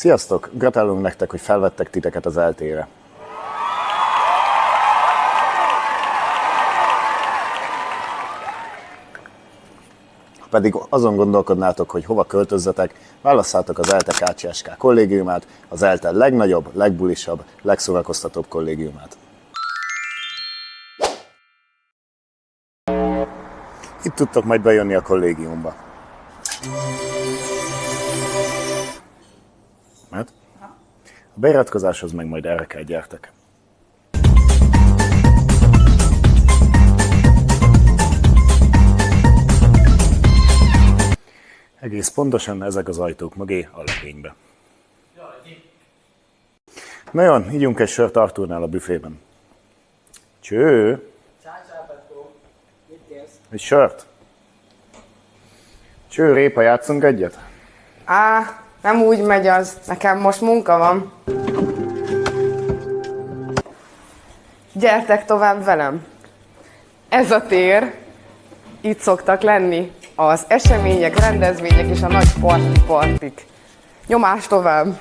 Sziasztok! Gratulálunk nektek, hogy felvettek titeket az ELTE-re. Ha pedig azon gondolkodnátok, hogy hova költözzetek, válasszátok az ELTE KCSK kollégiumát, az ELTE legnagyobb, legbulisabb, legszórakoztatóbb kollégiumát. Itt tudtok majd bejönni a kollégiumba. Mert a beiratkozáshoz meg majd erre kell gyertek. Egész pontosan ezek az ajtók mögé a legénybe. Na jó, ígyunk egy sört Artúrnál a büfében. Cső! Egy sört? Cső, répa, játszunk egyet? Nem úgy megy az. Nekem most munka van. Gyertek tovább velem. Ez a tér. Itt szoktak lenni az események, rendezvények és a nagy partik. Nyomás tovább.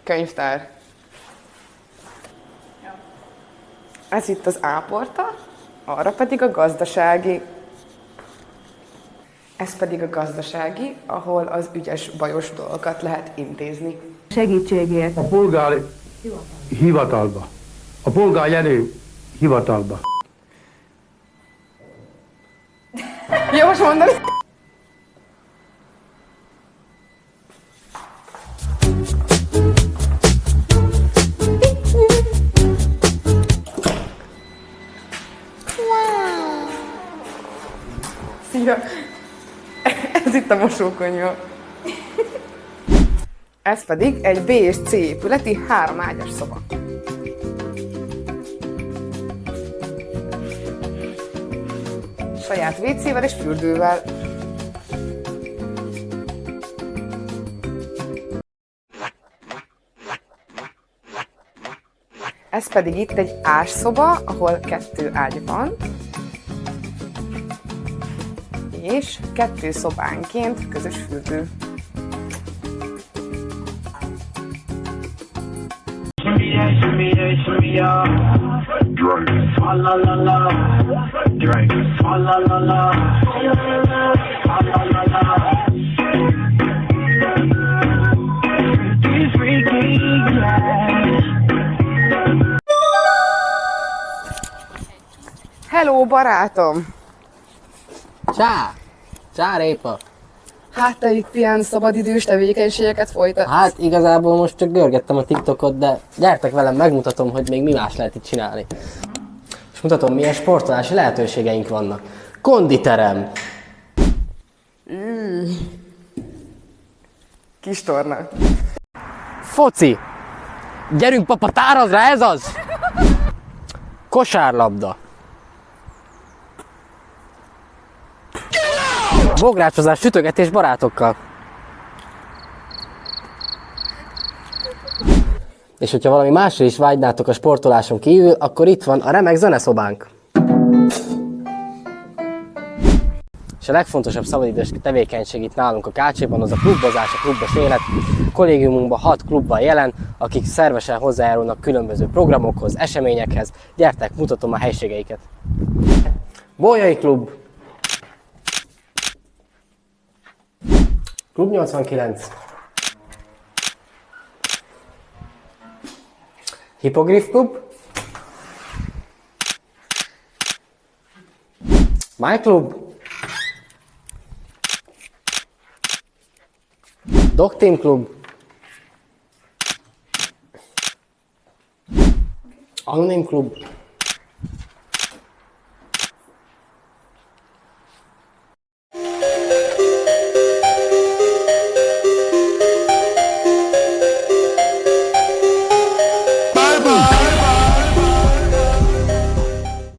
Könyvtár. Ez itt az A-porta, arra pedig a gazdasági. Ez pedig a gazdasági, ahol az ügyes, bajos dolgokat lehet intézni. Segítségért. A polgári hivatalba. A polgárjelő hivatalba. Jó, most mondani? Szia! Ez itt a mosókonyha. Ez pedig egy B és C épületi 3 ágyas szoba. Saját WC-vel és fürdővel. Ez pedig itt egy ásszoba, ahol 2 ágy van. És 2 szobánként közös fürdő. Hello, barátom! Csá! Csá, répa! Hát te itt ilyen szabadidős tevékenységeket folytatsz? Hát igazából most csak görgettem a TikTokot, de gyertek velem, megmutatom, hogy még mi más lehet itt csinálni. És mutatom, milyen sportolási lehetőségeink vannak. Konditerem! Kis torna. Foci! Gyerünk papa, tárazra, ez az! Kosárlabda! Bográcsozás, sütögetés barátokkal. És hogyha valami másra is vágynátok a sportoláson kívül, akkor itt van a remek zeneszobánk. És a legfontosabb szabadidős tevékenység itt nálunk a Kácséban az a klubozás, a klubos élet. Kollégiumunkban 6 klub van jelen, akik szervesen hozzájárulnak különböző programokhoz, eseményekhez. Gyertek, mutatom a helységeiket. Bolyai klub. Klub 89. Hippogriff klub. My klub. Dog Team klub. Anonym klub.